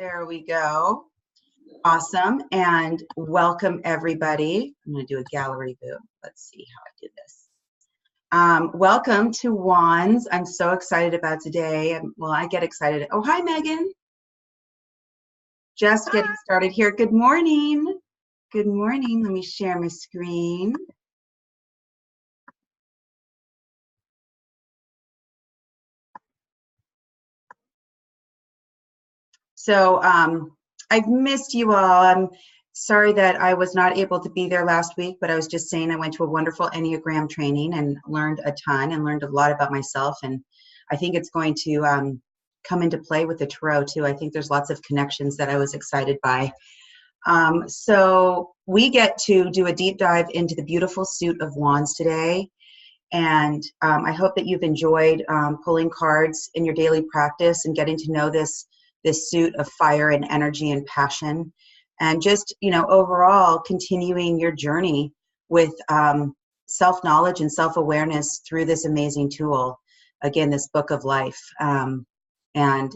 There we go. Awesome. And welcome everybody. I'm going to do a gallery view. Let's see how I did this. Welcome to Wands. I'm so excited about today. Well, I get excited. Oh, hi, Megan. Just getting started here. Good morning. Good morning. Let me share my screen. So I've missed you all. I'm sorry that I was not able to be there last week, but I was just saying I went to a wonderful Enneagram training and learned a ton and learned a lot about myself. And I think it's going to come into play with the Tarot too. I think there's lots of connections that I was excited by. So we get to do a deep dive into the beautiful suit of Wands today. And I hope that you've enjoyed pulling cards in your daily practice and getting to know this suit of fire and energy and passion, and just, overall continuing your journey with self-knowledge and self-awareness through this amazing tool. Again, this book of life. And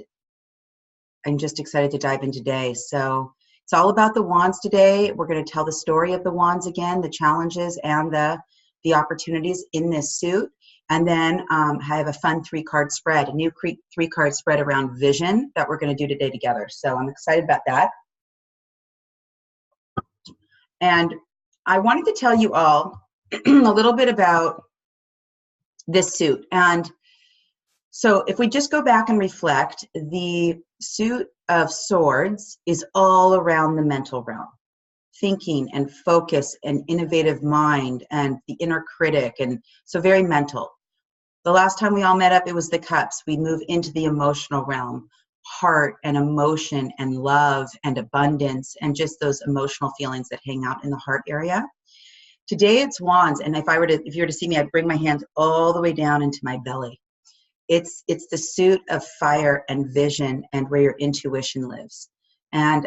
I'm just excited to dive in today. So it's all about the Wands today. We're going to tell the story of the Wands again, the challenges and the opportunities in this suit. And then I have a fun 3-card spread, a new 3-card spread around vision that we're going to do today together. So I'm excited about that. And I wanted to tell you all a little bit about this suit. And so if we just go back and reflect, the suit of Swords is all around the mental realm. Thinking and focus and innovative mind and the inner critic, and so very mental. The last time we all met up, it was the Cups. We move into the emotional realm, heart and emotion and love and abundance and just those emotional feelings that hang out in the heart area. Today it's Wands, and if you were to see me, I'd bring my hands all the way down into my belly. It's the suit of fire and vision and where your intuition lives. And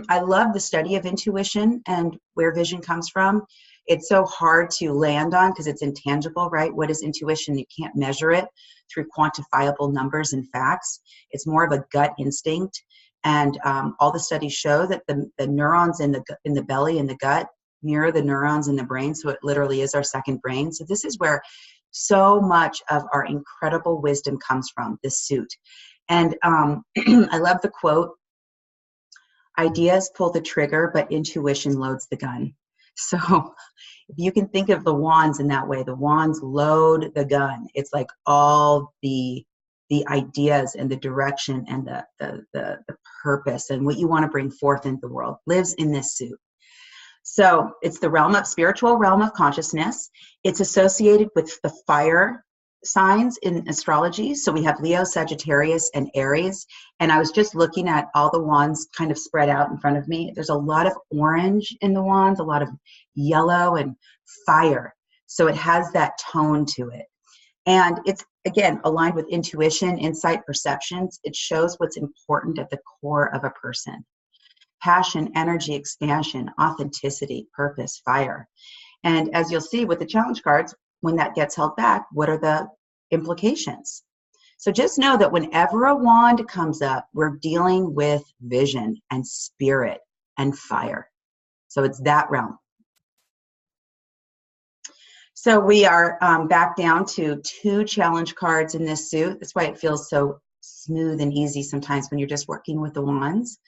I love the study of intuition and where vision comes from. It's so hard to land on because it's intangible, right? What is intuition? You can't measure it through quantifiable numbers and facts. It's more of a gut instinct. And all the studies show that the neurons in the belly and the gut mirror the neurons in the brain. So it literally is our second brain. So this is where so much of our incredible wisdom comes from, this suit. And I love the quote, "Ideas pull the trigger, but intuition loads the gun." So if you can think of the Wands in that way, the Wands load the gun. It's like all the ideas and the direction and the purpose and what you want to bring forth into the world lives in this suit. So it's the spiritual realm of consciousness. It's associated with the fire signs in astrology. So we have Leo, Sagittarius, and Aries. And I was just looking at all the Wands kind of spread out in front of me. There's a lot of orange in the Wands, a lot of yellow and fire. So it has that tone to it. And it's, again, aligned with intuition, insight, perceptions. It shows what's important at the core of a person. Passion, energy, expansion, authenticity, purpose, fire. And as you'll see with the challenge cards, when that gets held back, what are the implications? So just know that whenever a wand comes up, we're dealing with vision and spirit and fire. So it's that realm. So we are back down to 2 challenge cards in this suit. That's why it feels so smooth and easy sometimes when you're just working with the wands.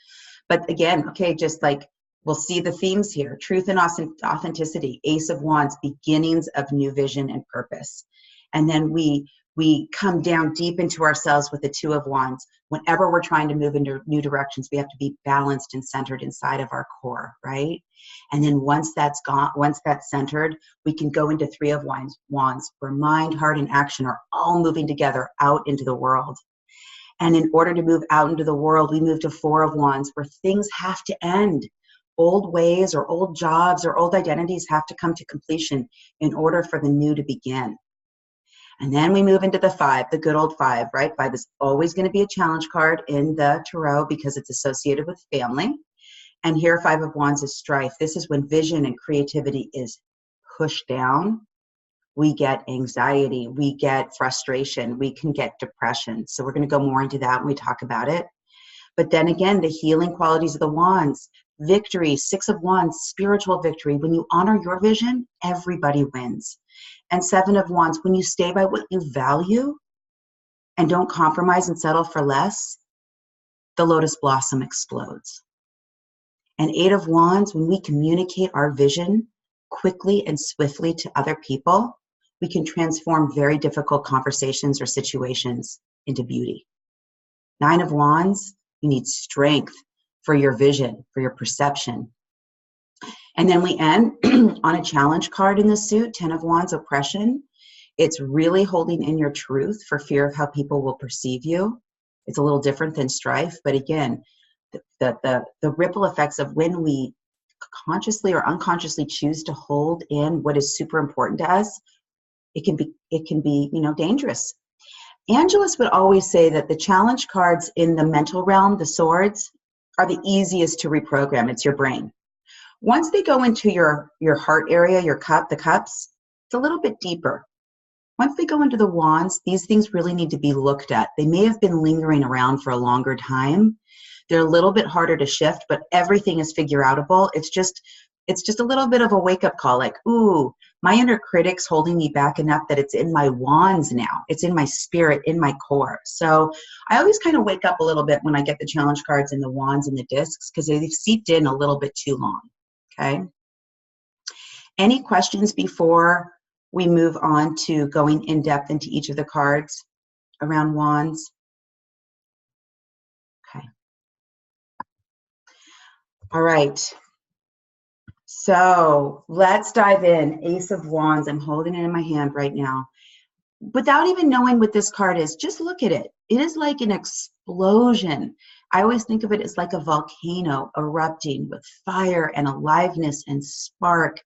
But again, okay, just like we'll see the themes here: truth and authenticity, Ace of Wands, beginnings of new vision and purpose. And then we come down deep into ourselves with the 2 of Wands. Whenever we're trying to move into new directions, we have to be balanced and centered inside of our core, right? And then once that's centered, we can go into 3 of Wands, where mind, heart, and action are all moving together out into the world. And in order to move out into the world, we move to 4 of Wands, where things have to end. Old ways or old jobs or old identities have to come to completion in order for the new to begin. And then we move into the 5, the good old 5, right? 5 is always going to be a challenge card in the Tarot because it's associated with family. And here, 5 of Wands is strife. This is when vision and creativity is pushed down. We get anxiety, we get frustration, we can get depression. So we're going to go more into that when we talk about it. But then again, the healing qualities of the wands, victory, 6 of Wands, spiritual victory. When you honor your vision, everybody wins. And 7 of Wands, when you stay by what you value and don't compromise and settle for less, the lotus blossom explodes. And 8 of Wands, when we communicate our vision quickly and swiftly to other people, we can transform very difficult conversations or situations into beauty. 9 of Wands, you need strength for your vision, for your perception. And then we end on a challenge card in the suit, 10 of Wands, oppression. It's really holding in your truth for fear of how people will perceive you. It's a little different than strife, but again, the ripple effects of when we consciously or unconsciously choose to hold in what is super important to us, it can be, dangerous. Angelus would always say that the challenge cards in the mental realm, the swords, are the easiest to reprogram. It's your brain. Once they go into your heart area, the cups, it's a little bit deeper. Once they go into the wands, these things really need to be looked at. They may have been lingering around for a longer time. They're a little bit harder to shift, but everything is figure-outable. It's just a little bit of a wake-up call, like, ooh, my inner critic's holding me back enough that it's in my wands now. It's in my spirit, in my core. So I always kind of wake up a little bit when I get the challenge cards and the wands and the discs, because they've seeped in a little bit too long, okay? Any questions before we move on to going in depth into each of the cards around wands? Okay. All right. So let's dive in. Ace of Wands. I'm holding it in my hand right now. Without even knowing what this card is, just look at it. It is like an explosion. I always think of it as like a volcano erupting with fire and aliveness and spark.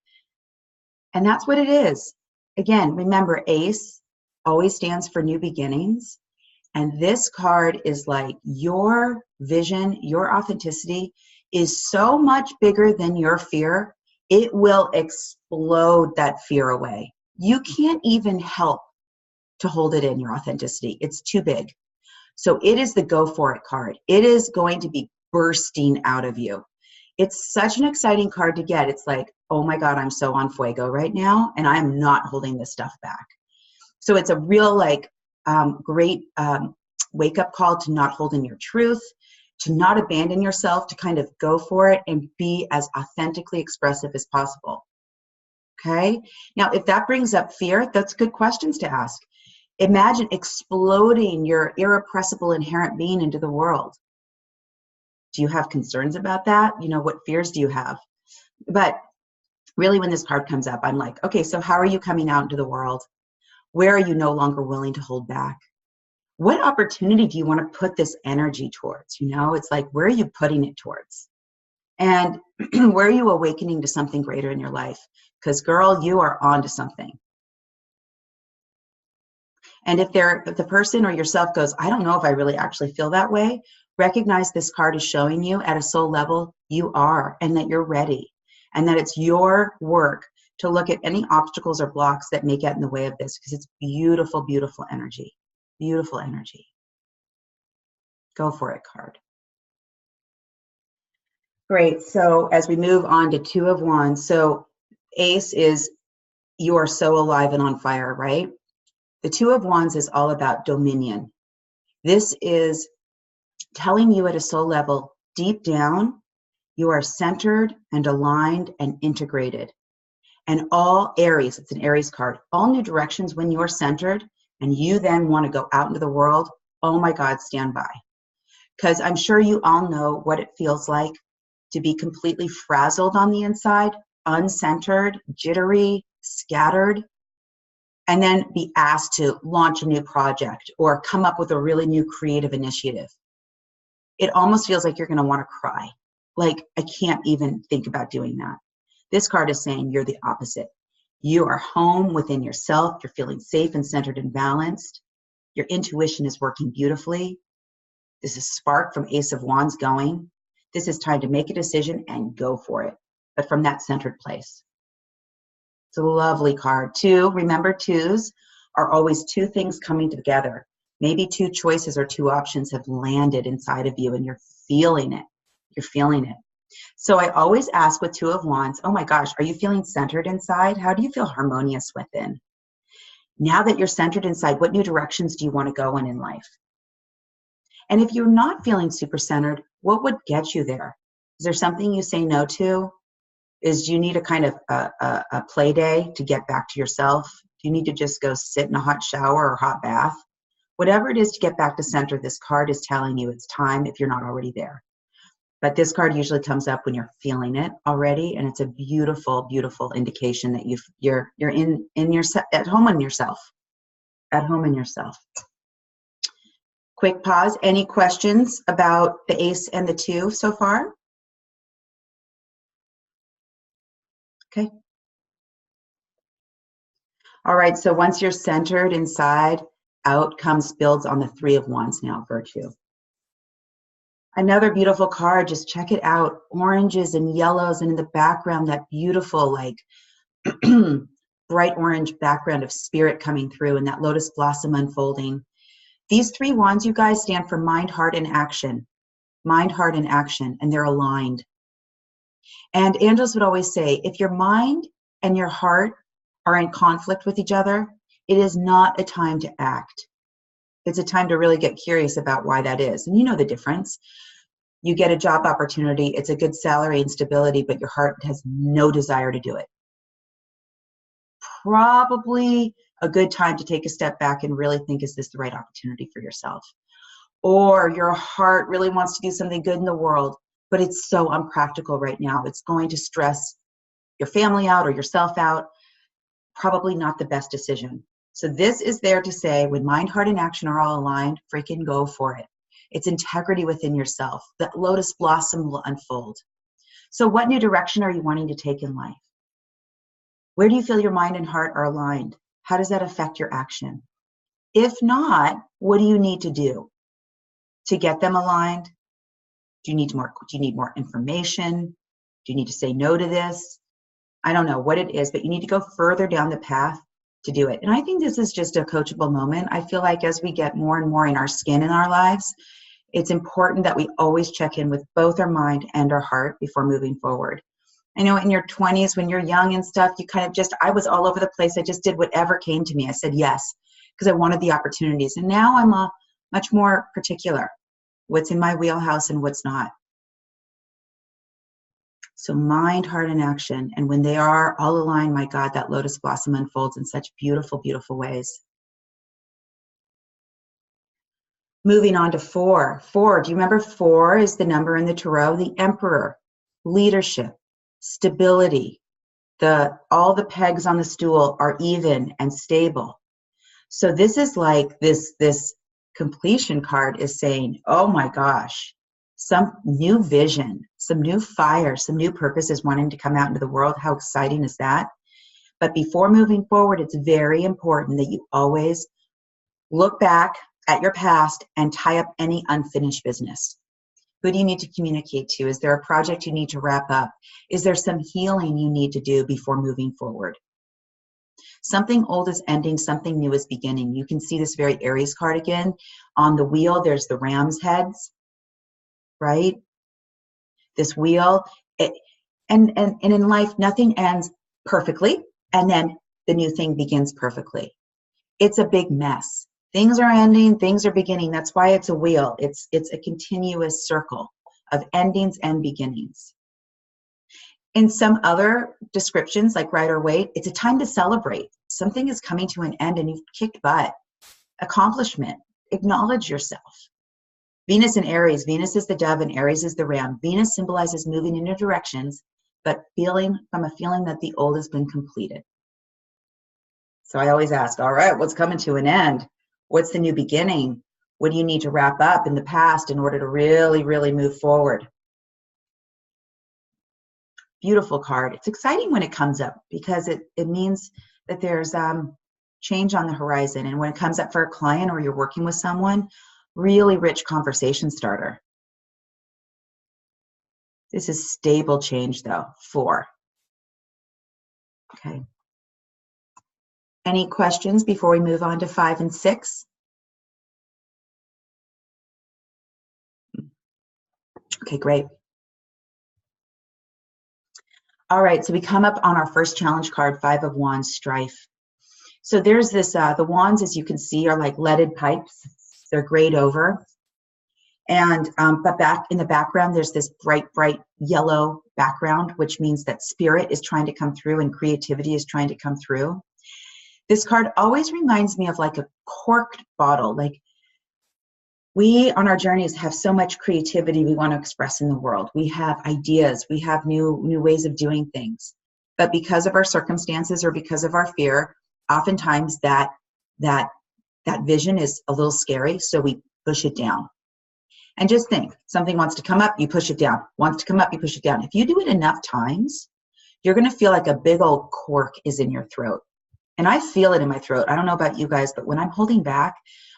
And that's what it is. Again, remember, Ace always stands for new beginnings. And this card is like your vision, your authenticity is so much bigger than your fear. It will explode that fear away. You can't even help to hold it in, your authenticity. It's too big. So it is the go for it card. It is going to be bursting out of you. It's such an exciting card to get. It's like, oh my God, I'm so on fuego right now, and I'm not holding this stuff back. So it's a real great wake-up call to not hold in your truth, to not abandon yourself, to kind of go for it and be as authentically expressive as possible. Okay? Now, if that brings up fear, that's good questions to ask. Imagine exploding your irrepressible inherent being into the world. Do you have concerns about that? What fears do you have? But really, when this card comes up, I'm like, okay, so how are you coming out into the world? Where are you no longer willing to hold back? What opportunity do you want to put this energy towards? It's like, where are you putting it towards? And where are you awakening to something greater in your life? Because, girl, you are on to something. And if the person or yourself goes, I don't know if I really actually feel that way, recognize this card is showing you at a soul level you are, and that you're ready, and that it's your work to look at any obstacles or blocks that may get in the way of this, because it's beautiful, beautiful energy. Beautiful energy. Go for it, card. Great. So as we move on to 2 of Wands, so Ace is you are so alive and on fire, right? The 2 of Wands is all about dominion. This is telling you at a soul level, deep down, you are centered and aligned and integrated. And all Aries, it's an Aries card, all new directions when you're centered and you then want to go out into the world, oh my God, stand by. Because I'm sure you all know what it feels like to be completely frazzled on the inside, uncentered, jittery, scattered, and then be asked to launch a new project or come up with a really new creative initiative. It almost feels like you're going to want to cry. Like, I can't even think about doing that. This card is saying you're the opposite. You are home within yourself. You're feeling safe and centered and balanced. Your intuition is working beautifully. This is spark from Ace of Wands going. This is time to make a decision and go for it, but from that centered place. It's a lovely card. 2, remember 2s are always 2 things coming together. Maybe 2 choices or 2 options have landed inside of you and you're feeling it. You're feeling it. So I always ask with Two of Wands, oh my gosh, are you feeling centered inside? How do you feel harmonious within? Now that you're centered inside, what new directions do you want to go in life? And if you're not feeling super centered, what would get you there? Is there something you say no to? Do you need a kind of a play day to get back to yourself? Do you need to just go sit in a hot shower or hot bath? Whatever it is to get back to center, this card is telling you it's time if you're not already there. But this card usually comes up when you're feeling it already, and it's a beautiful, beautiful indication that you're in your at home in yourself. At home in yourself. Quick pause. Any questions about the Ace and the Two so far? Okay. All right, so once you're centered inside, out builds on the Three of Wands now, Virtue. Another beautiful card, just check it out. Oranges and yellows, and in the background, that beautiful, like, bright orange background of spirit coming through and that lotus blossom unfolding. These three wands, you guys, stand for mind, heart, and action. Mind, heart, and action, and they're aligned. And angels would always say, if your mind and your heart are in conflict with each other, it is not a time to act. It's a time to really get curious about why that is. And you know the difference. You get a job opportunity, it's a good salary and stability, but your heart has no desire to do it. Probably a good time to take a step back and really think, is this the right opportunity for yourself? Or your heart really wants to do something good in the world, but it's so unpractical right now. It's going to stress your family out or yourself out. Probably not the best decision. So this is there to say, when mind, heart, and action are all aligned, freaking go for it. It's integrity within yourself. That lotus blossom will unfold. So what new direction are you wanting to take in life? Where do you feel your mind and heart are aligned? How does that affect your action? If not, what do you need to do to get them aligned? Do you need more information? Do you need to say no to this? I don't know what it is, but you need to go further down the path to do it. And I think this is just a coachable moment. I feel like as we get more and more in our skin in our lives, it's important that we always check in with both our mind and our heart before moving forward. I know in your 20s, when you're young and stuff, you kind of I was all over the place. I just did whatever came to me. I said yes, because I wanted the opportunities. And now I'm much more particular. What's in my wheelhouse and what's not. So mind, heart, and action. And when they are all aligned, my God, that lotus blossom unfolds in such beautiful, beautiful ways. Moving on to 4. 4, do you remember 4 is the number in the Tarot? The Emperor, leadership, stability. All the pegs on the stool are even and stable. So this is like this completion card is saying, oh my gosh, some new vision, some new fire, some new purpose is wanting to come out into the world. How exciting is that? But before moving forward, it's very important that you always look back at your past and tie up any unfinished business. Who do you need to communicate to? Is there a project you need to wrap up? Is there some healing you need to do before moving forward? Something old is ending, something new is beginning. You can see this very Aries card again. On the wheel, there's the ram's heads, right? This wheel. And in life, nothing ends perfectly, and then the new thing begins perfectly. It's a big mess. Things are ending, things are beginning. That's why it's a wheel. It's a continuous circle of endings and beginnings. In some other descriptions, like Rider Waite, it's a time to celebrate. Something is coming to an end and you've kicked butt. Accomplishment. Acknowledge yourself. Venus and Aries. Venus is the dove and Aries is the ram. Venus symbolizes moving in new directions, but from a feeling that the old has been completed. So I always ask, all right, what's coming to an end? What's the new beginning? What do you need to wrap up in the past in order to really, really move forward? Beautiful card. It's exciting when it comes up because it means that there's change on the horizon. And when it comes up for a client or you're working with someone, really rich conversation starter. This is stable change though, 4. Okay. Any questions before we move on to 5 and 6? Okay, great. All right, so we come up on our first challenge card, Five of Wands, Strife. So there's this, the wands, as you can see, are like leaded pipes. They're grayed over. And, but back in the background, there's this bright, bright yellow background, which means that spirit is trying to come through and creativity is trying to come through. This card always reminds me of like a corked bottle. Like, we on our journeys have so much creativity we want to express in the world. We have ideas, we have new ways of doing things. But because of our circumstances or because of our fear, oftentimes that vision is a little scary, so we push it down. And just think, something wants to come up, you push it down. Wants to come up, you push it down. If you do it enough times, you're going to feel like a big old cork is in your throat. And I feel it in my throat. I don't know about you guys, but when I'm holding back,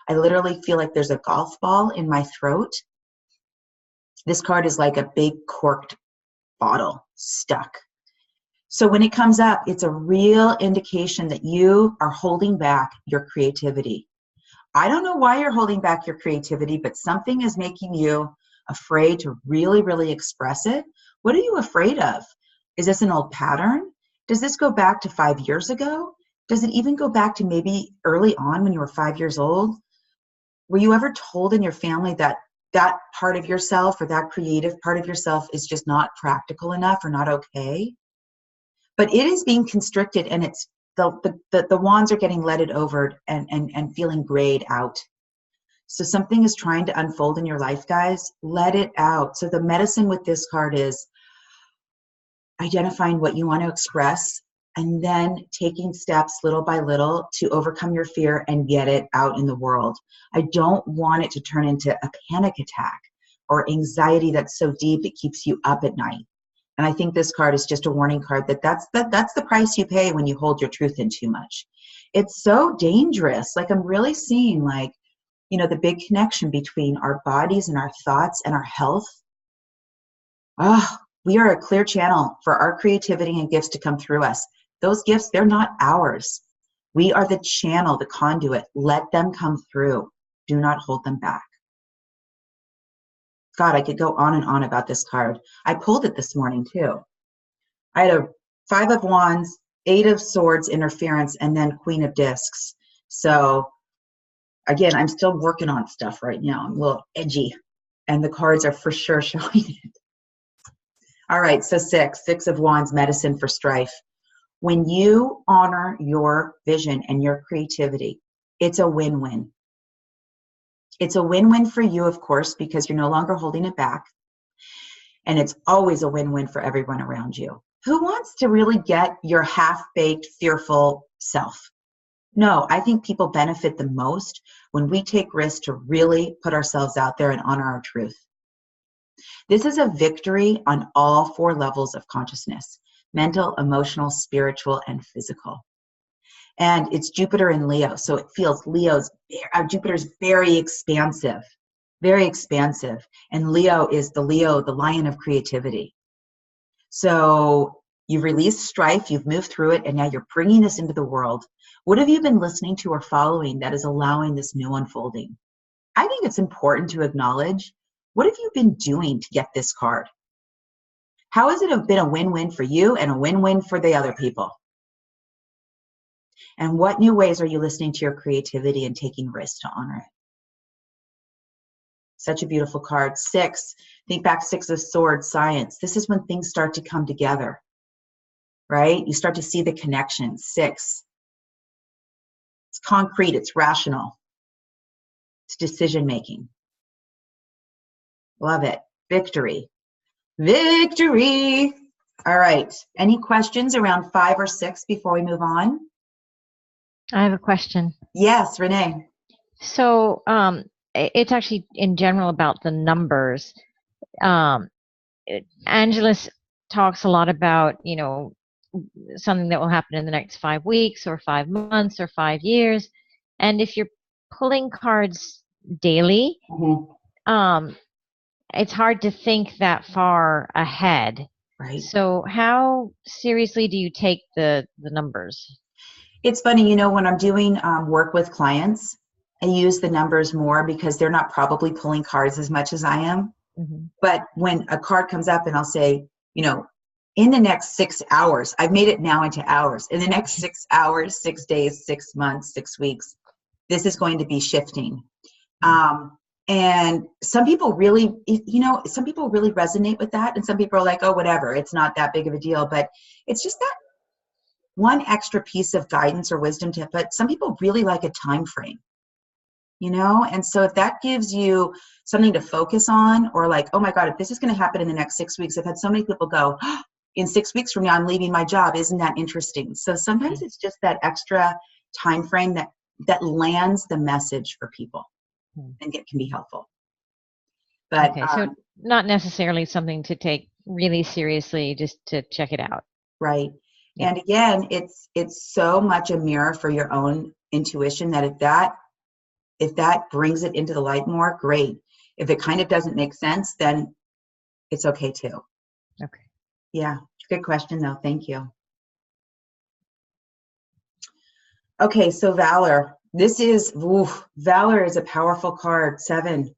I literally feel like there's a golf ball in my throat. This card is like a big corked bottle stuck. So when it comes up, it's a real indication that you are holding back your creativity. I don't know why you're holding back your creativity, but something is making you afraid to really, really express it. What are you afraid of? Is this an old pattern? Does this go back to 5 years ago? Does it even go back to maybe early on when you were 5 years old? Were you ever told in your family that that part of yourself or that creative part of yourself is just not practical enough or not okay? But it is being constricted, and it's the wands are getting leaded over and feeling grayed out. So something is trying to unfold in your life, guys. Let it out. So the medicine with this card is identifying what you want to express and then taking steps little by little to overcome your fear and get it out in the world. I don't want it to turn into a panic attack or anxiety that's so deep it keeps you up at night. And I think this card is just a warning card that that's the price you pay when you hold your truth in too much. It's so dangerous. Like, I'm really seeing, like, you know, the big connection between our bodies and our thoughts and our health. Oh, we are a clear channel for our creativity and gifts to come through us. Those gifts, they're not ours. We are the channel, the conduit. Let them come through. Do not hold them back. God, I could go on and on about this card. I pulled it this morning too. I had a 5 of Wands, 8 of Swords, interference, and then Queen of Discs. So again, I'm still working on stuff right now. I'm a little edgy, and the cards are for sure showing it. All right, so 6 of Wands, medicine for strife. When you honor your vision and your creativity, it's a win-win. It's a win-win for you, of course, because you're no longer holding it back. And it's always a win-win for everyone around you. Who wants to really get your half-baked, fearful self? No, I think people benefit the most when we take risks to really put ourselves out there and honor our truth. This is a victory on all 4 levels of consciousness: mental, emotional, spiritual, and physical. And it's Jupiter in Leo, so it feels Jupiter's very expansive, and Leo is the lion of creativity. So you've released strife, you've moved through it, and now you're bringing this into the world. What have you been listening to or following that is allowing this new unfolding? I think it's important to acknowledge, what have you been doing to get this card? How has it been a win-win for you and a win-win for the other people? And what new ways are you listening to your creativity and taking risks to honor it? Such a beautiful card. 6, think back, 6 of Swords, science. This is when things start to come together, right? You start to see the connections. 6. It's concrete, it's rational. It's decision-making. Love it. Victory. Victory. All right. Any questions around 5 or 6 before we move on? I have a question. Yes, Renee. So it's actually in general about the numbers. Angelus talks a lot about, you know, something that will happen in the next 5 weeks or 5 months or 5 years. And if you're pulling cards daily, it's hard to think that far ahead. Right. So how seriously do you take the numbers? It's funny, you know, when I'm doing work with clients, I use the numbers more because they're not probably pulling cards as much as I am. But when a card comes up and I'll say, you know, in the next 6 hours, I've made it now into hours. In the next 6 hours, 6 days, 6 months, 6 weeks, this is going to be shifting. And some people really, you know, some people really resonate with that. And some people are like, oh, whatever, it's not that big of a deal. But it's just that one extra piece of guidance or wisdom tip. But some people really like a time frame, you know? And so if that gives you something to focus on, or like, oh my God, if this is going to happen in the next 6 weeks, I've had so many people go, oh, in 6 weeks from now, I'm leaving my job. Isn't that interesting? So sometimes it's just that extra time frame that lands the message for people, and it can be helpful. But okay, so not necessarily something to take really seriously, just to check it out. Right. And again, it's so much a mirror for your own intuition that if that brings it into the light more, great. If it kind of doesn't make sense, then it's okay too. Okay. Yeah, good question though. Thank you. Okay, so Valor. Valor is a powerful card, 7.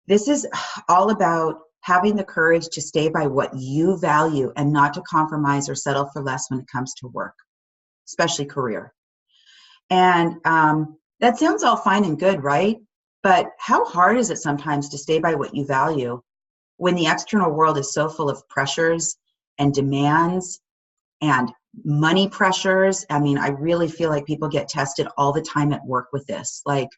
This is all about having the courage to stay by what you value and not to compromise or settle for less when it comes to work, especially career. And that sounds all fine and good, right? But how hard is it sometimes to stay by what you value when the external world is so full of pressures and demands and money pressures? I mean, I really feel like people get tested all the time at work with this. Like,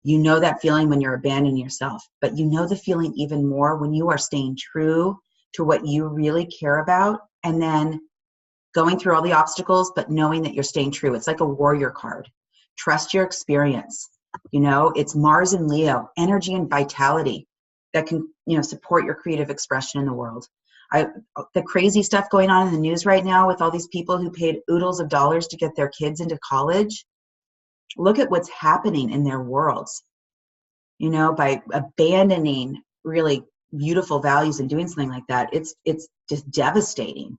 you know that feeling when you're abandoning yourself, but you know the feeling even more when you are staying true to what you really care about, and then going through all the obstacles, but knowing that you're staying true. It's like a warrior card. Trust your experience. You know, it's Mars and Leo, energy and vitality that can, you know, support your creative expression in the world. The crazy stuff going on in the news right now with all these people who paid oodles of dollars to get their kids into college. Look at what's happening in their worlds, you know, by abandoning really beautiful values and doing something like that. It's just devastating.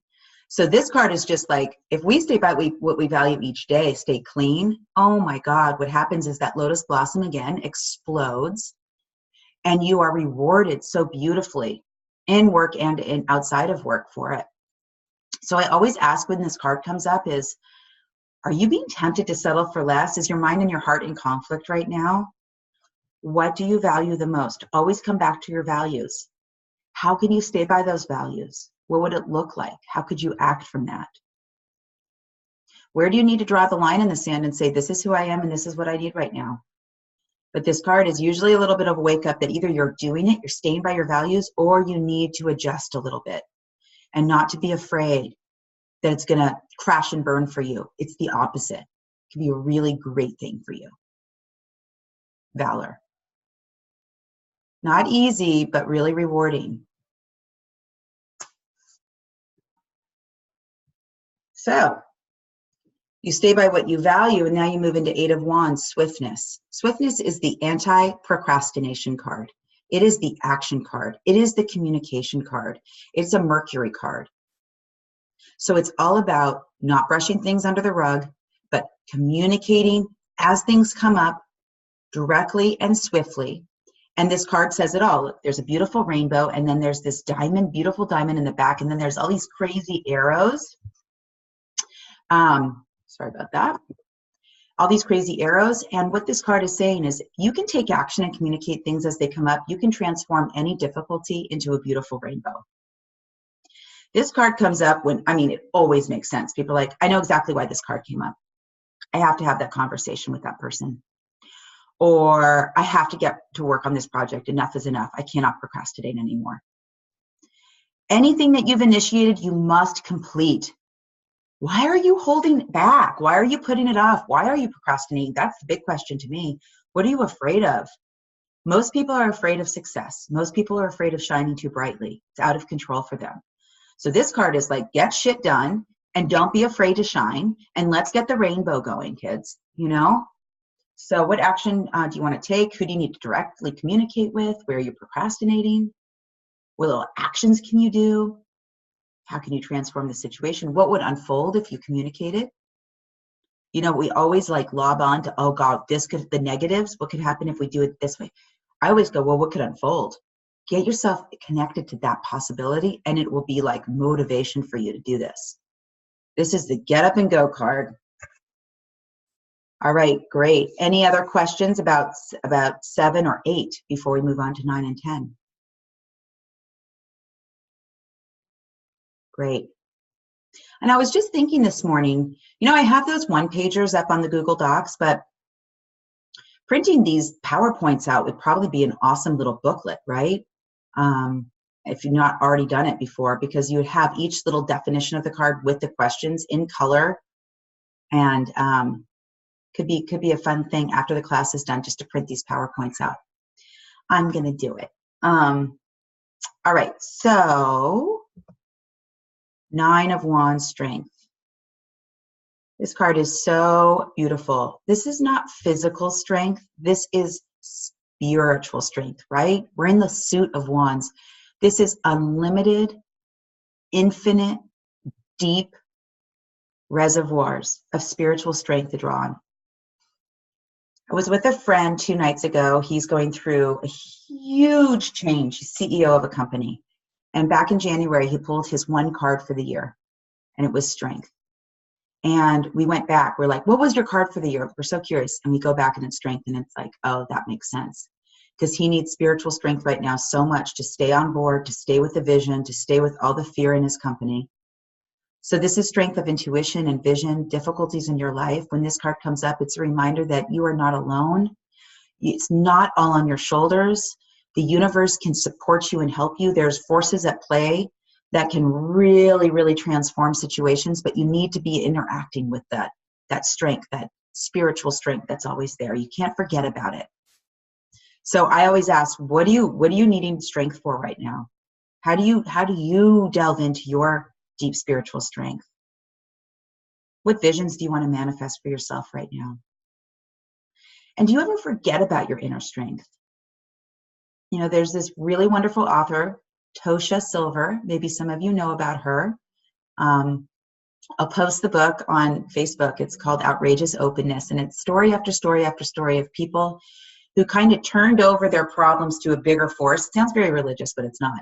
So this card is just like, if we stay by what we value each day, stay clean, oh my God, what happens is that lotus blossom again explodes, and you are rewarded so beautifully in work and in outside of work for it. So I always ask when this card comes up is, are you being tempted to settle for less? Is your mind and your heart in conflict right now? What do you value the most? Always come back to your values. How can you stay by those values? What would it look like? How could you act from that? Where do you need to draw the line in the sand and say, this is who I am and this is what I need right now? But this card is usually a little bit of a wake up that either you're doing it, you're staying by your values, or you need to adjust a little bit and not to be afraid that it's going to crash and burn for you. It's the opposite. It can be a really great thing for you. Valor. Not easy, but really rewarding. So you stay by what you value, and now you move into 8 of Wands, swiftness. Swiftness is the anti-procrastination card. It is the action card. It is the communication card. It's a Mercury card. So it's all about not brushing things under the rug, but communicating as things come up directly and swiftly. And this card says it all. Look, there's a beautiful rainbow, and then there's this diamond, beautiful diamond in the back, and then there's all these crazy arrows. Sorry about that. All these crazy arrows. And what this card is saying is you can take action and communicate things as they come up. You can transform any difficulty into a beautiful rainbow. This card comes up when, I mean, it always makes sense. People are like, I know exactly why this card came up. I have to have that conversation with that person. Or I have to get to work on this project. Enough is enough. I cannot procrastinate anymore. Anything that you've initiated, you must complete. Why are you holding back? Why are you putting it off? Why are you procrastinating? That's the big question to me. What are you afraid of? Most people are afraid of success. Most people are afraid of shining too brightly. It's out of control for them. So this card is like, get shit done and don't be afraid to shine, and let's get the rainbow going, kids, you know? So what action do you want to take? Who do you need to directly communicate with? Where are you procrastinating? What little actions can you do? How can you transform the situation? What would unfold if you communicated? You know, we always like lob on to, oh God, this could, the negatives, what could happen if we do it this way? I always go, well, what could unfold? get yourself connected to that possibility, and it will be like motivation for you to do this. This is the get up and go card. All right, great. Any other questions about 7 or 8 before we move on to 9 and 10? Great. And I was just thinking this morning, I have those one-pagers up on the Google Docs, but printing these PowerPoints out would probably be an awesome little booklet, right? If you've not already done it before, because you would have each little definition of the card with the questions in color, and could be a fun thing after the class is done just to print these PowerPoints out. I'm going to do it. All right, so 9 of Wands, Strength. This card is so beautiful. This is not physical strength. This is spiritual strength, right? We're in the suit of Wands. This is unlimited, infinite, deep reservoirs of spiritual strength to draw on. I was with a friend 2 nights ago. He's going through a huge change. He's CEO of a company. And back in January, he pulled his one card for the year, and it was strength. And we went back. We're like, what was your card for the year? We're so curious. And we go back and it's strength. And it's like, oh, that makes sense. Because he needs spiritual strength right now so much to stay on board, to stay with the vision, to stay with all the fear in his company. So this is strength of intuition and vision, difficulties in your life. When this card comes up, it's a reminder that you are not alone. It's not all on your shoulders. The universe can support you and help you. There's forces at play that can really, really transform situations, but you need to be interacting with that strength, that spiritual strength that's always there. You can't forget about it. So I always ask, what are you needing strength for right now? How do you delve into your deep spiritual strength? What visions do you want to manifest for yourself right now? And do you ever forget about your inner strength? There's this really wonderful author, Tosha Silver. Maybe some of you know about her. I'll post the book on Facebook. It's called Outrageous Openness, and it's story after story after story of people who kind of turned over their problems to a bigger force. It sounds very religious, but it's not.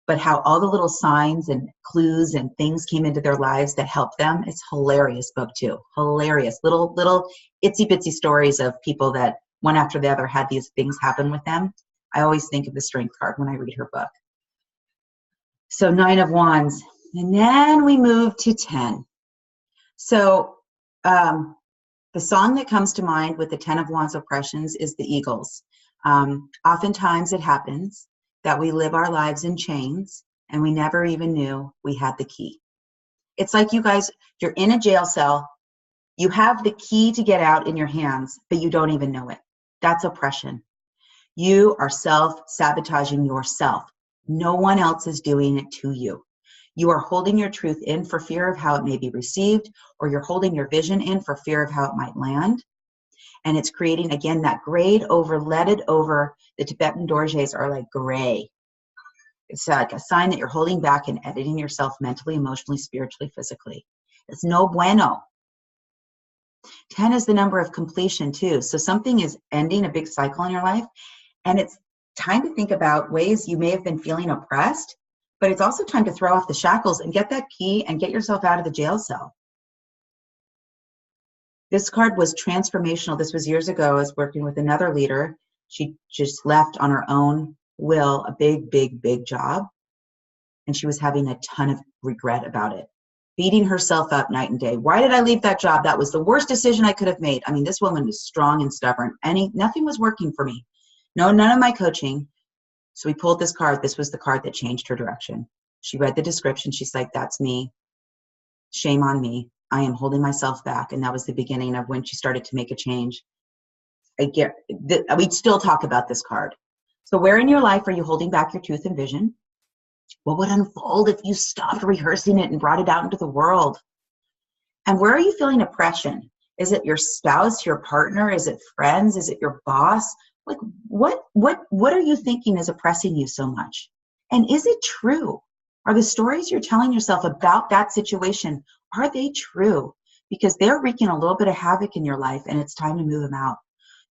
But how all the little signs and clues and things came into their lives that helped them. It's a hilarious book too. Hilarious. Little itsy bitsy stories of people that one after the other had these things happen with them. I always think of the strength card when I read her book. So 9 of Wands. And then we move to 10. So the song that comes to mind with the 10 of Wands oppressions is the Eagles. Oftentimes it happens that we live our lives in chains and we never even knew we had the key. It's like you guys, you're in a jail cell, you have the key to get out in your hands, but you don't even know it. That's oppression. You are self-sabotaging yourself. No one else is doing it to you. You are holding your truth in for fear of how it may be received, or you're holding your vision in for fear of how it might land. And it's creating, again, that grayed over, leaded over. The Tibetan dorjes are like gray. It's like a sign that you're holding back and editing yourself mentally, emotionally, spiritually, physically. It's no bueno. 10 is the number of completion too. So something is ending a big cycle in your life. And it's time to think about ways you may have been feeling oppressed, but it's also time to throw off the shackles and get that key and get yourself out of the jail cell. This card was transformational. This was years ago. I was working with another leader. She just left on her own will, a big, big, big job. And she was having a ton of regret about it, beating herself up night and day. Why did I leave that job? That was the worst decision I could have made. I mean, this woman was strong and stubborn. Nothing was working for me. No, none of my coaching. So we pulled this card. This was the card that changed her direction. She read the description. She's like, that's me. Shame on me. I am holding myself back. And that was the beginning of when she started to make a change. We'd still talk about this card. So where in your life are you holding back your truth and vision? What would unfold if you stopped rehearsing it and brought it out into the world? And where are you feeling oppression? Is it your spouse, your partner? Is it friends? Is it your boss? Like, what are you thinking is oppressing you so much? And is it true? Are the stories you're telling yourself about that situation, are they true? Because they're wreaking a little bit of havoc in your life and it's time to move them out.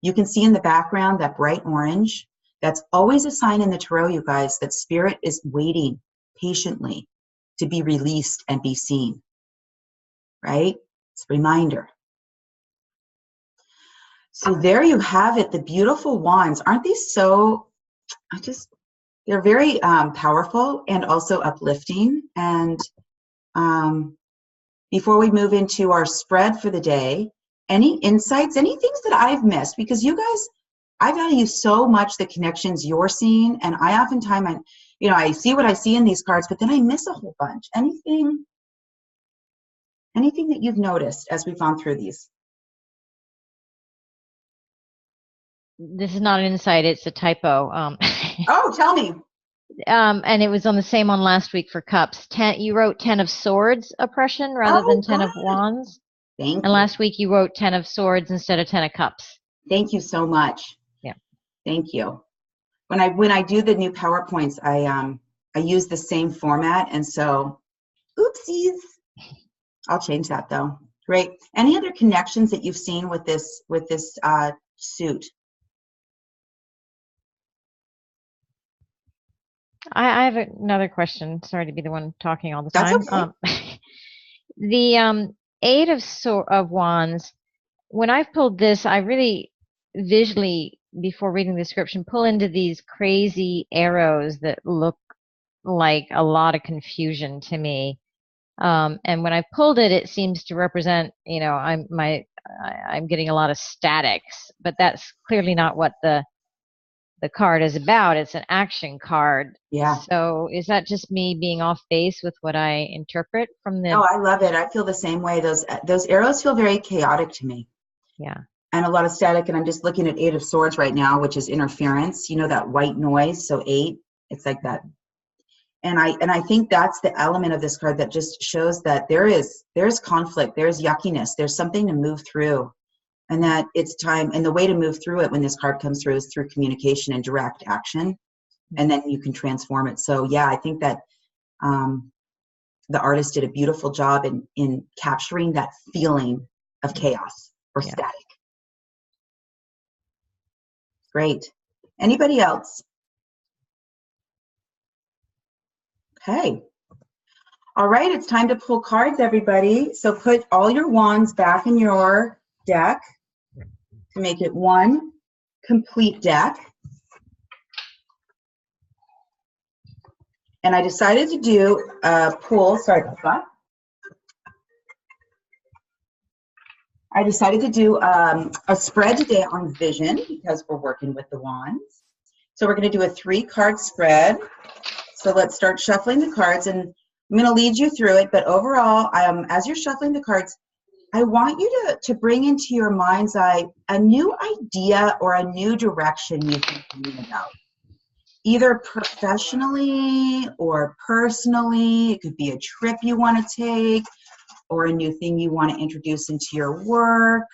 You can see in the background that bright orange. That's always a sign in the tarot, you guys, that spirit is waiting patiently to be released and be seen, right? It's a reminder. So there you have it, the beautiful wands. Aren't these so, they're very powerful and also uplifting. And before we move into our spread for the day, any insights, any things that I've missed? Because you guys, I value so much the connections you're seeing, and I oftentimes, I see what I see in these cards, but then I miss a whole bunch. Anything that you've noticed as we've gone through these? This is not an insight, it's a typo. Oh, tell me. And it was on the same one last week for cups. You wrote 10 of swords oppression rather than 10 of wands. Thank you. And last week you wrote 10 of swords instead of 10 of cups. Thank you so much. Yeah. Thank you. When I do the new PowerPoints, I use the same format, and so oopsies. I'll change that though. Great. Any other connections that you've seen with this suit? I have another question. Sorry to be the one talking all the time. That's okay. The Eight of Wands, when I've pulled this, I really visually, before reading the description, pull into these crazy arrows that look like a lot of confusion to me. And when I pulled it, it seems to represent, I'm getting a lot of statics, but that's clearly not what the card is about. It's an action card. Yeah. So is that just me being off base with what I interpret from the? Oh, I love it. I feel the same way. Those arrows feel very chaotic to me. Yeah. And a lot of static. And I'm just looking at 8 of Swords right now, which is interference. That white noise. So 8, it's like that. And I think that's the element of this card that just shows that there's conflict, there's yuckiness, there's something to move through. And that it's time, and the way to move through it when this card comes through is through communication and direct action, and then you can transform it. So yeah, I think that the artist did a beautiful job in capturing that feeling of chaos or static. Great. Anybody else? Okay. All right, it's time to pull cards, everybody. So put all your wands back in your deck to make it one complete deck. And I decided to do a pull, sorry about that. I decided to do a spread today on vision because we're working with the wands. So we're going to do a 3-card spread. So let's start shuffling the cards, and I'm going to lead you through it. But overall, as you're shuffling the cards, I want you to bring into your mind's eye a new idea or a new direction you've been thinking about. Either professionally or personally. It could be a trip you want to take or a new thing you want to introduce into your work,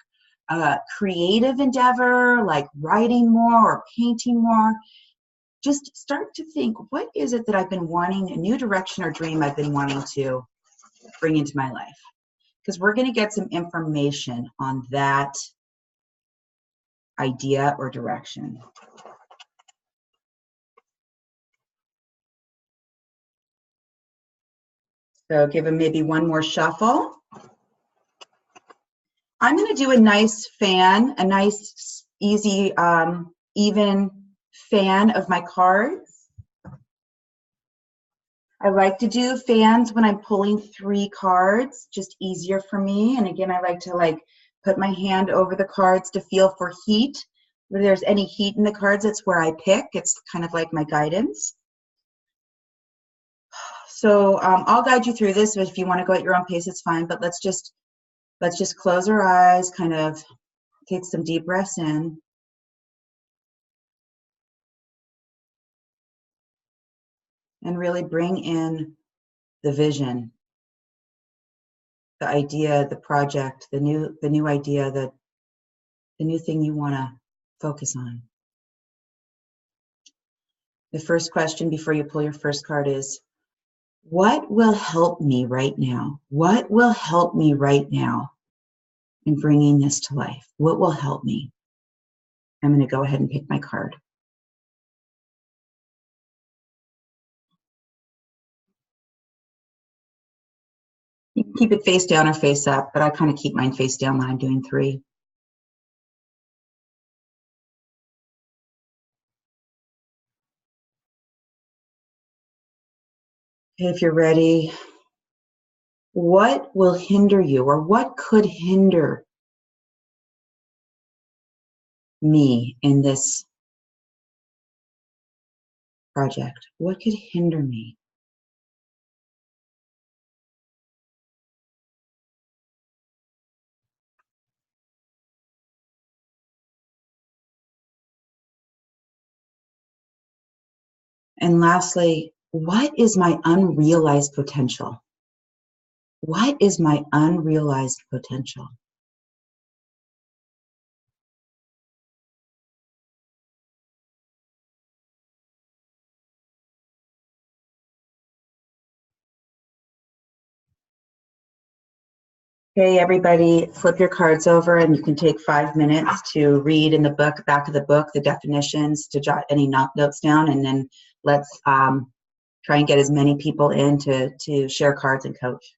a creative endeavor like writing more or painting more. Just start to think, what is it that I've been wanting, a new direction or dream I've been wanting to bring into my life? Because we're going to get some information on that idea or direction. So give them maybe one more shuffle. I'm going to do a nice fan, a nice, easy, even fan of my cards. I like to do fans when I'm pulling 3 cards, just easier for me. And again, I like to put my hand over the cards to feel for heat. If there's any heat in the cards, that's where I pick. It's kind of like my guidance. So I'll guide you through this. If you want to go at your own pace, it's fine. But let's just close our eyes, kind of take some deep breaths in. And really bring in the vision, the idea, the project, the new idea, the new thing you want to focus on. The first question before you pull your first card is, what will help me right now? What will help me right now in bringing this to life? What will help me? I'm going to go ahead and pick my card. keep it face down or face up, but I kind of keep mine face down when I'm doing 3. Okay, if you're ready, what will hinder you, or what could hinder me in this project? What could hinder me? And lastly, what is my unrealized potential? What is my unrealized potential? Okay, everybody, flip your cards over and you can take 5 minutes to read in the book, back of the book, the definitions, to jot any notes down, and then let's try and get as many people in to share cards and coach.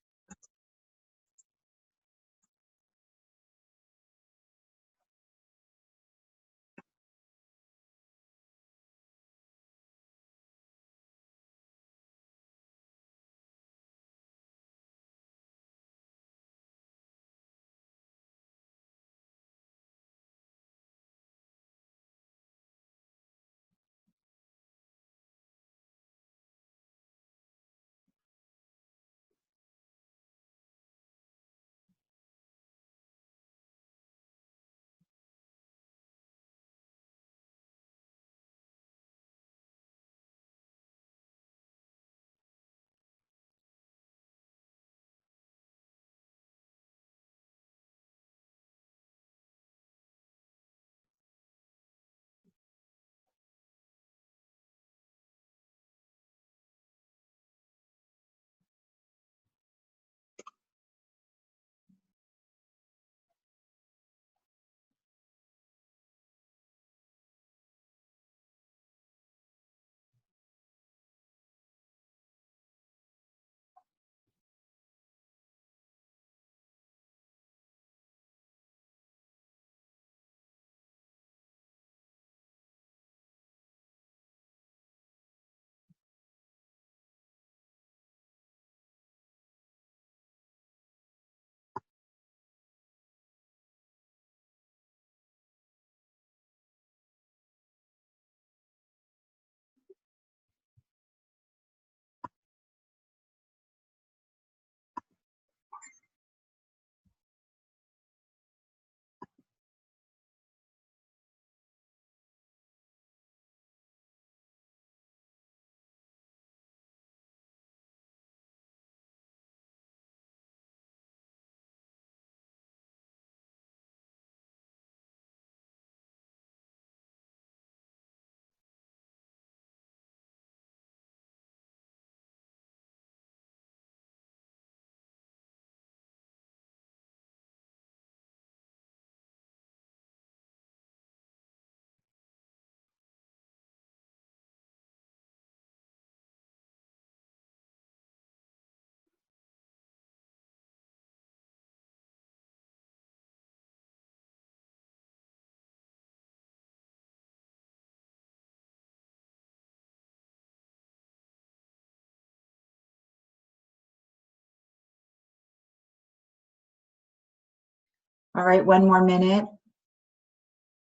All right, 1 more minute.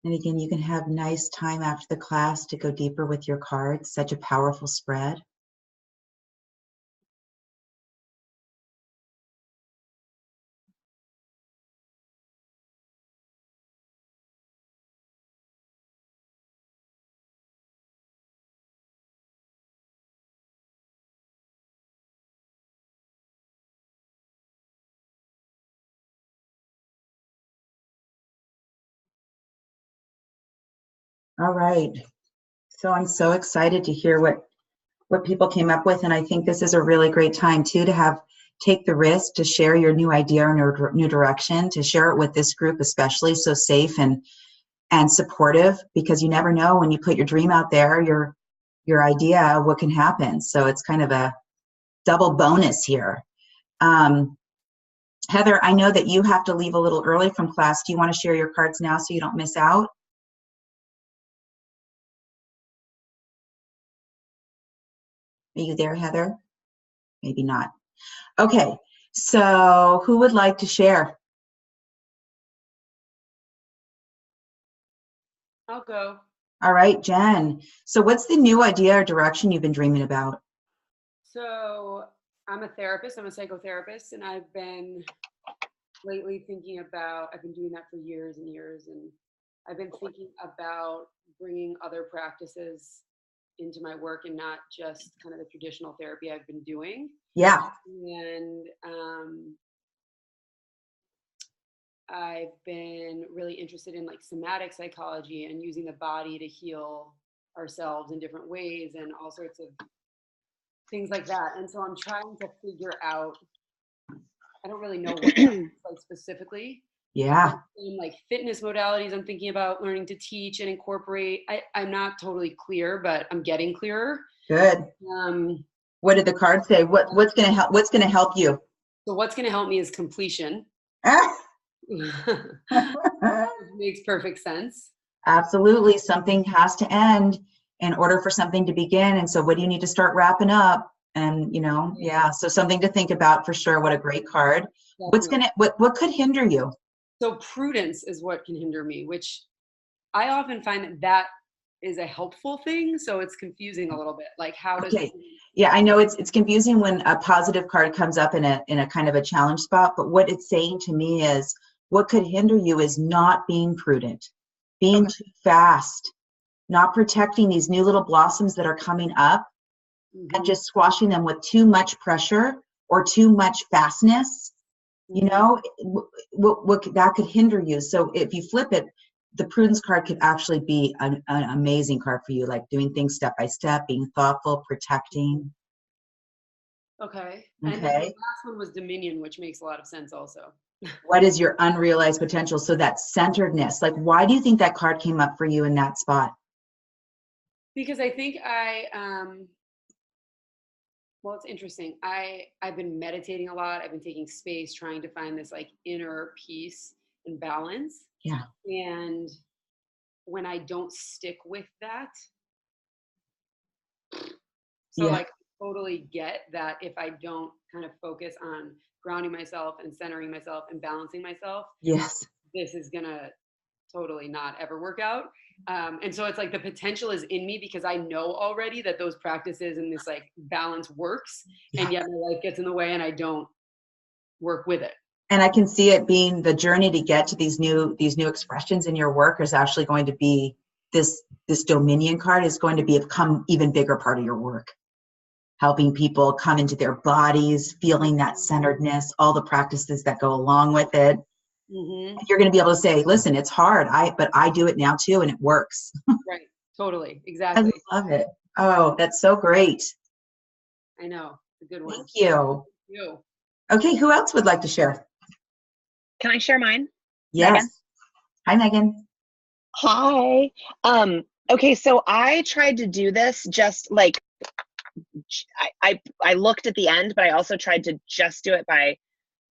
And again, you can have nice time after the class to go deeper with your cards. Such a powerful spread. All right. So I'm so excited to hear what people came up with, and I think this is a really great time too to take the risk to share your new idea or new direction, to share it with this group, especially so safe and supportive, because you never know when you put your dream out there, your idea, what can happen. So it's kind of a double bonus here. Heather, I know that you have to leave a little early from class. Do you want to share your cards now so you don't miss out? Are you there, Heather? Maybe not. Okay, so who would like to share? I'll go. All right, Jen. So what's the new idea or direction you've been dreaming about? So I'm a therapist, I'm a psychotherapist, and I've been lately thinking about, I've been doing that for years and years, and I've been thinking about bringing other practices into my work and not just kind of the traditional therapy I've been doing. Yeah. And I've been really interested in like somatic psychology and using the body to heal ourselves in different ways and all sorts of things like that. And so I'm trying to figure out, I don't really know what that looks like specifically. Yeah. In like fitness modalities, I'm thinking about learning to teach and incorporate. I'm not totally clear, but I'm getting clearer. Good. What did the card say? What's going to help? What's going to help you? So what's going to help me is completion. Makes perfect sense. Absolutely. Something has to end in order for something to begin. And so what do you need to start wrapping up? And, yeah. So something to think about for sure. What a great card. Definitely. What could hinder you? So prudence is what can hinder me, which I often find that is a helpful thing. So it's confusing a little bit. Like how does Yeah, I know it's confusing when a positive card comes up in a kind of a challenge spot, but what it's saying to me is what could hinder you is not being prudent, being too fast, not protecting these new little blossoms that are coming up, and just squashing them with too much pressure or too much fastness. What that could hinder you. So if you flip it, the prudence card could actually be an amazing card for you, like doing things step by step, being thoughtful, protecting. Okay. And then the last one was Dominion, which makes a lot of sense also. What is your unrealized potential? So that centeredness, like why do you think that card came up for you in that spot? Because I think well, it's interesting. I've been meditating a lot. I've been taking space, trying to find this like inner peace and balance. Yeah. And when I don't stick with that, so like I totally get that if I don't kind of focus on grounding myself and centering myself and balancing myself, yes, this is gonna totally not ever work out. And so it's like the potential is in me because I know already that those practices and this like balance works, and yet my life gets in the way and I don't work with it. And I can see it being the journey to get to these new expressions in your work is actually going to be this Dominion card is going to become even bigger part of your work, helping people come into their bodies, feeling that centeredness, all the practices that go along with it. You're going to be able to say, listen, it's hard, but I do it now too, and it works. Right. Totally. Exactly. I love it. Oh, that's so great. I know. It's a good one. Thank you. Thank you. Okay. Who else would like to share? Can I share mine? Yes. Megan? Hi, Megan. Hi. Okay. So I tried to do this just like, I looked at the end, but I also tried to just do it by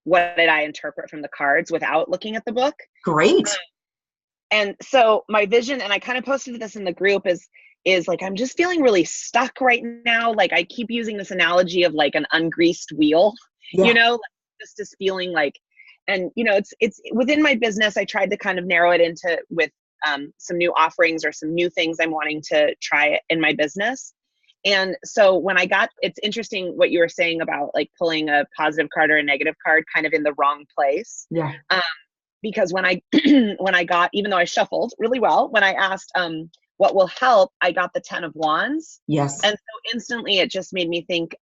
what did I interpret from the cards without looking at the book. Great. And so my vision, and I kind of posted this in the group, is like, I'm just feeling really stuck right now. Like I keep using this analogy of like an ungreased wheel, like just this feeling like, and it's within my business. I tried to kind of narrow it into with some new offerings or some new things I'm wanting to try in my business. And so when it's interesting what you were saying about like pulling a positive card or a negative card kind of in the wrong place. Yeah. Because when I got, even though I shuffled really well, when I asked what will help, I got the 10 of Wands. Yes. And so instantly it just made me think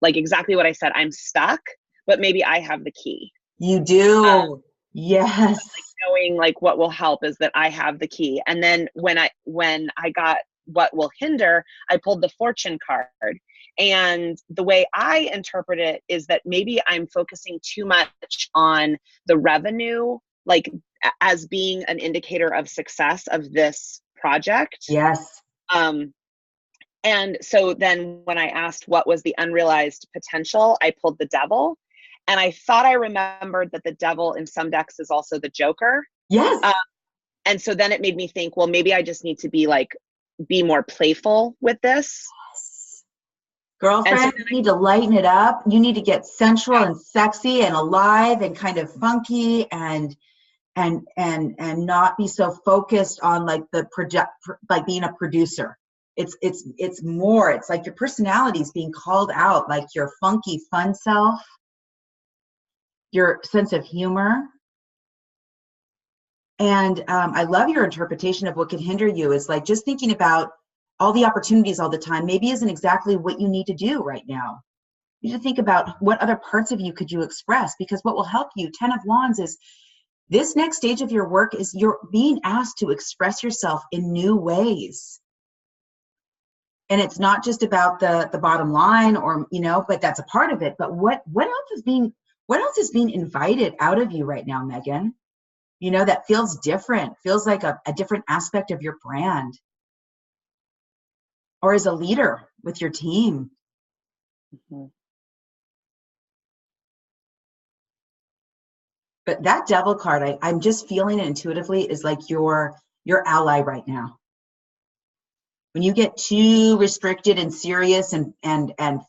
like exactly what I said. I'm stuck, but maybe I have the key. You do. Yes. Like knowing like what will help is that I have the key. And then when I got what will hinder, I pulled the Fortune card. And the way I interpret it is that maybe I'm focusing too much on the revenue, like as being an indicator of success of this project. Yes. And so then when I asked what was the unrealized potential, I pulled the Devil. And I thought I remembered that the devil in some decks is also the Joker. Yes. And so then it made me think, well, maybe I just need to be more playful with this. Girlfriend, you need to lighten it up. You need to get sensual and sexy and alive and kind of funky and not be so focused on like the project, like being a producer. It's more, it's like your personality is being called out, like your funky fun self, your sense of humor. And I love your interpretation of what could hinder you is like just thinking about all the opportunities all the time maybe isn't exactly what you need to do right now. You need to think about what other parts of you could you express, because what will help you, 10 of Wands, is this next stage of your work is you're being asked to express yourself in new ways. And it's not just about the bottom line or, you know, but that's a part of it. But what else is being invited out of you right now, Megan? You know, that feels different, feels like a different aspect of your brand. Or as a leader with your team. Mm-hmm. But that devil card, I'm just feeling it intuitively, is like your ally right now. When you get too restricted and serious and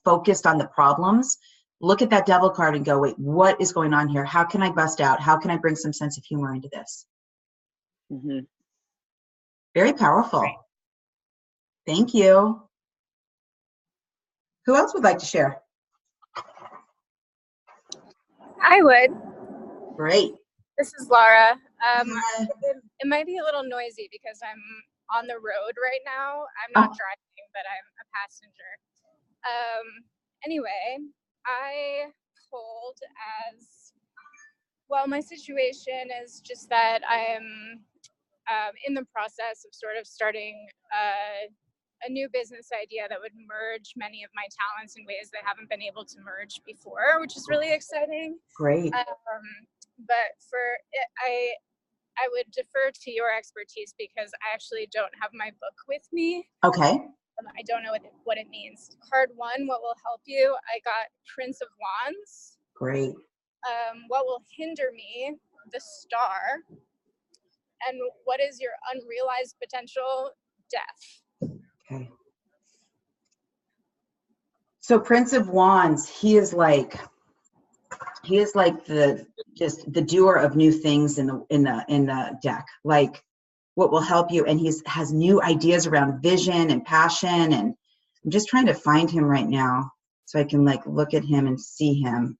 focused on the problems, look at that devil card and go, wait, what is going on here? How can I bust out? How can I bring some sense of humor into this? Mm-hmm. Very powerful. Right. Thank you. Who else would like to share? I would. Great. This is Laura. It might be a little noisy because I'm on the road right now. I'm not driving, but I'm a passenger. Anyway, I pulled as well. My situation is just that I am in the process of sort of starting a new business idea that would merge many of my talents in ways that haven't been able to merge before, which is really exciting. Great. But I would defer to your expertise because I actually don't have my book with me. Okay. I don't know what it means. Card 1, what will help you? I got Prince of Wands. Great. What will hinder me? The Star. And what is your unrealized potential? Death. Okay. So Prince of Wands, he is like the doer of new things in the deck. Like what will help you, and has new ideas around vision and passion, and I'm just trying to find him right now so I can like look at him and see him,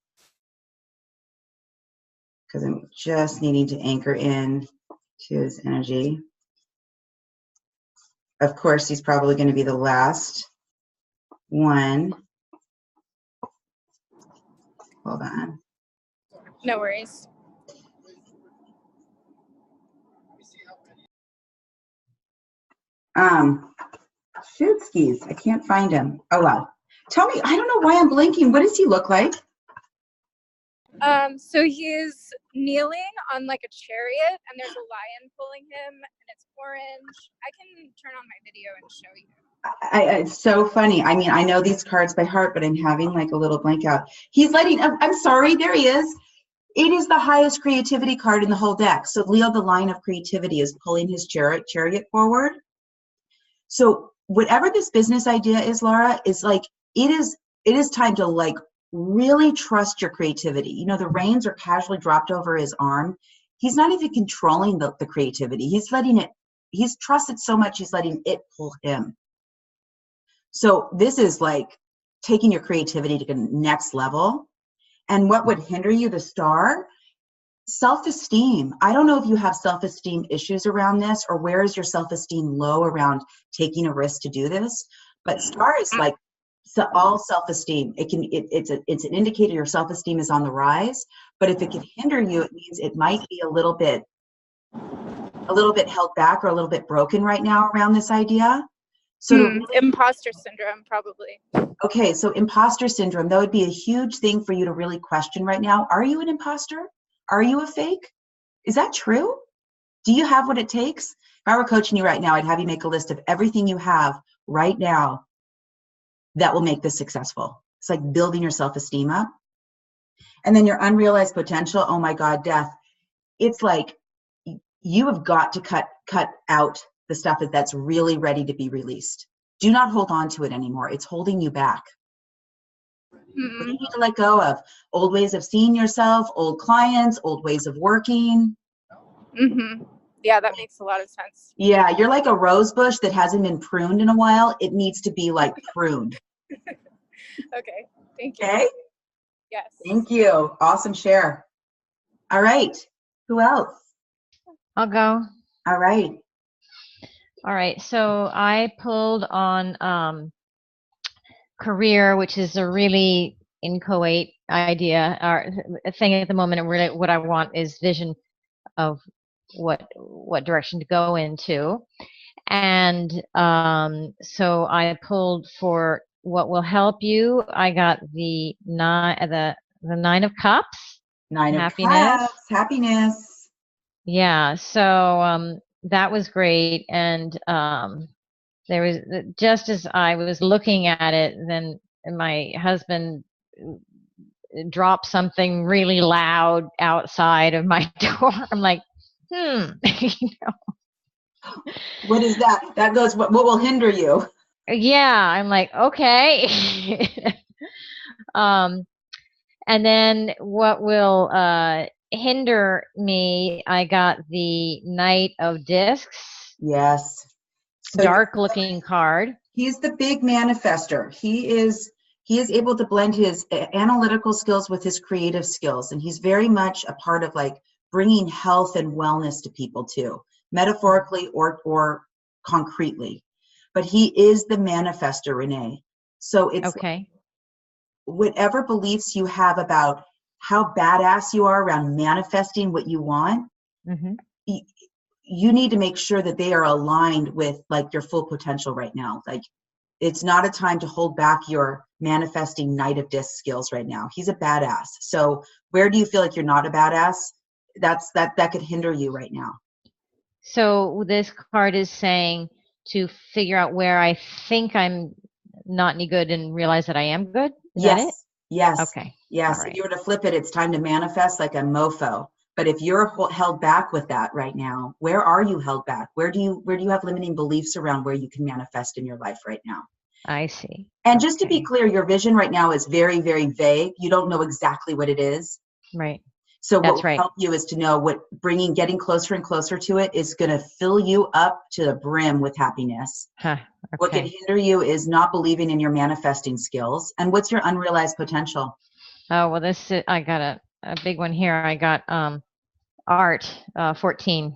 because I'm just needing to anchor in to his energy. Of course, he's probably going to be the last one. Hold on. No worries. Shoot skis. I can't find him. Oh well. Tell me, I don't know why I'm blinking. What does he look like? So he's kneeling on like a chariot, and there's a lion pulling him, and it's orange. I can turn on my video and show you. It's so funny. I mean, I know these cards by heart, but I'm having like a little blank out. He's letting, I'm sorry, there he is. It is the highest creativity card in the whole deck. So Leo, the line of creativity, is pulling his chariot forward. So whatever this business idea is, Laura, is like, it is time to like really trust your creativity. You know, the reins are casually dropped over his arm. He's not even controlling the creativity. He's letting it, he's trusted so much, he's letting it pull him. So this is like taking your creativity to the next level. And what would hinder you, the Star? Self-esteem. I don't know if you have self-esteem issues around this, or where is your self-esteem low around taking a risk to do this. But Star is like, so all self-esteem. It's an indicator your self-esteem is on the rise. But if it can hinder you, it means it might be a little bit held back or a little bit broken right now around this idea. So imposter syndrome, probably. Okay, so imposter syndrome, that would be a huge thing for you to really question right now. Are you an imposter? Are you a fake? Is that true? Do you have what it takes? If I were coaching you right now, I'd have you make a list of everything you have right now that will make this successful. It's like building your self-esteem up. And then your unrealized potential, oh my God, Death. It's like you have got to cut out the stuff that's really ready to be released. Do not hold on to it anymore. It's holding you back. What do you need to let go of? Old ways of seeing yourself, old clients, old ways of working. Yeah, that makes a lot of sense. Yeah, you're like a rose bush that hasn't been pruned in a while. It needs to be like pruned. Okay, thank you. Okay? Yes. Thank you. Awesome share. All right. Who else? I'll go. All right. All right. So I pulled on career, which is a really inchoate idea or a thing at the moment. And really what I want is vision of what direction to go into. And so I pulled for what will help you. I got the Nine of Cups. Nine of Happiness. Cups. Happiness. Yeah. So that was great. And there was, just as I was looking at it, then my husband dropped something really loud outside of my door. I'm like, you know. What is that? That goes, what will hinder you? Yeah, I'm like, okay. And then what will hinder me, I got the Knight of Discs. Yes. So dark looking card. He's the big manifester. He is able to blend his analytical skills with his creative skills. And he's very much a part of like bringing health and wellness to people too, metaphorically or concretely. But he is the manifester, Renee. So it's okay. Whatever beliefs you have about how badass you are around manifesting what you want, you need to make sure that they are aligned with like your full potential right now. Like it's not a time to hold back your manifesting Knight of Discs skills right now. He's a badass. So where do you feel like you're not a badass? That could hinder you right now. So this card is saying to figure out where I think I'm not any good and realize that I am good. Is that it? Yes. Okay. Yes. Right. If you were to flip it, it's time to manifest like a mofo. But if you're held back with that right now, where are you held back? Where do you have limiting beliefs around where you can manifest in your life right now? I see. And just to be clear, your vision right now is very, very vague. You don't know exactly what it is. Right. So what will help you is to know getting closer and closer to it is going to fill you up to the brim with happiness. Okay. What can hinder you is not believing in your manifesting skills. And what's your unrealized potential? Oh, well, I got a big one here. I got art 14.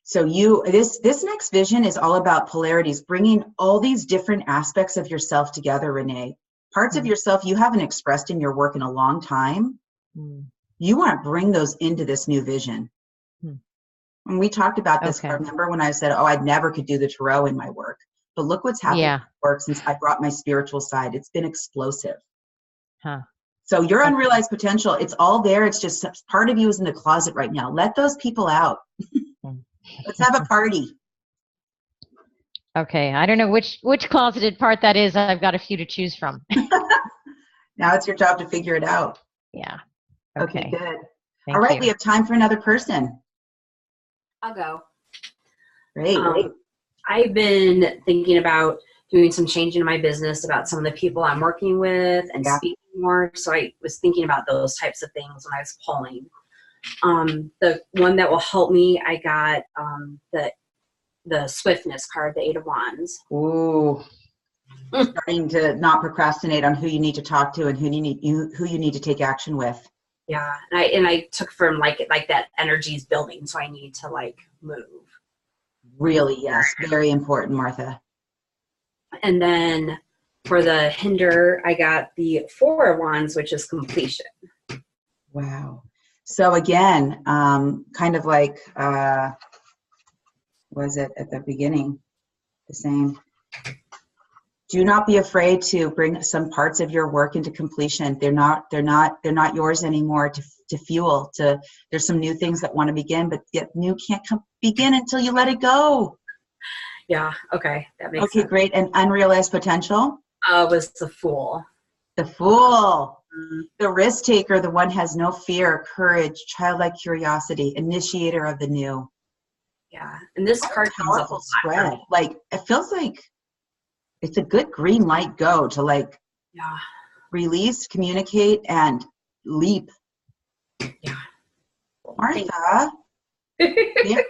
So this next vision is all about polarities, bringing all these different aspects of yourself together, Renee. Parts of yourself you haven't expressed in your work in a long time. You want to bring those into this new vision. And we talked about this. I remember when I said, I never could do the tarot in my work. But look what's happened in my work since I brought my spiritual side. It's been explosive. So your unrealized potential, it's all there. It's just part of you is in the closet right now. Let those people out. Let's have a party. Okay. I don't know which closeted part that is. I've got a few to choose from. Now it's your job to figure it out. Yeah. Okay, good. Thank all right, you. We have time for another person. I'll go. Great. I've been thinking about doing some change in my business about some of the people I'm working with and speaking more. So I was thinking about those types of things when I was polling. The one that will help me, I got the Swiftness card, the Eight of Wands. Ooh. Starting to not procrastinate on who you need to talk to and who you need to take action with. Yeah, and I took from like that energy's building, so I need to like move. Really, yes, very important, Martha. And then for the hinder, I got the Four of Wands, which is completion. Wow. So again, kind of like was it at the beginning? The same. Do not be afraid to bring some parts of your work into completion. They're not yours anymore to fuel. There's some new things that want to begin, but yet new can't begin until you let it go. Yeah. Okay. That makes sense. Okay, great. And unrealized potential? Was the Fool. The Fool. The risk taker, the one has no fear, courage, childlike curiosity, initiator of the new. Yeah, and this card comes up a Powerful lot. spread. Like, it feels like it's a good green light go to like Yeah. release, communicate, and leap. Yeah. Martha,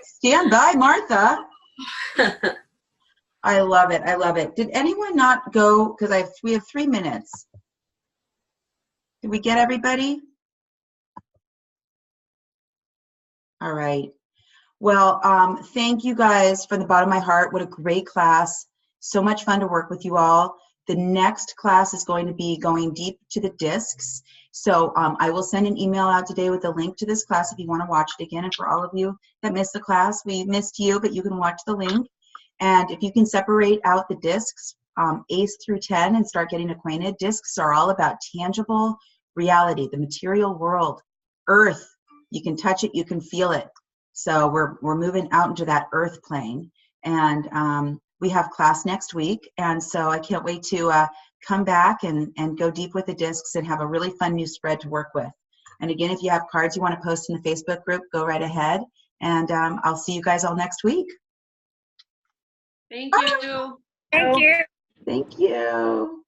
stand by, Martha. I love it. I love it. Did anyone not go? Because we have 3 minutes. Did we get everybody? All right. Well, thank you guys from the bottom of my heart. What a great class. So much fun to work with you all. The next class is going to be going deep to the discs. So I will send an email out today with a link to this class if you want to watch it again. And for all of you that missed the class, we missed you, but you can watch the link. And if you can separate out the discs, Ace through 10, and start getting acquainted, discs are all about tangible reality, the material world, earth. You can touch it, you can feel it. So we're moving out into that earth plane. And we have class next week. And so I can't wait to come back and go deep with the discs and have a really fun new spread to work with. And again, if you have cards you want to post in the Facebook group, go right ahead. And I'll see you guys all next week. Thank you. Thank you. Thank you.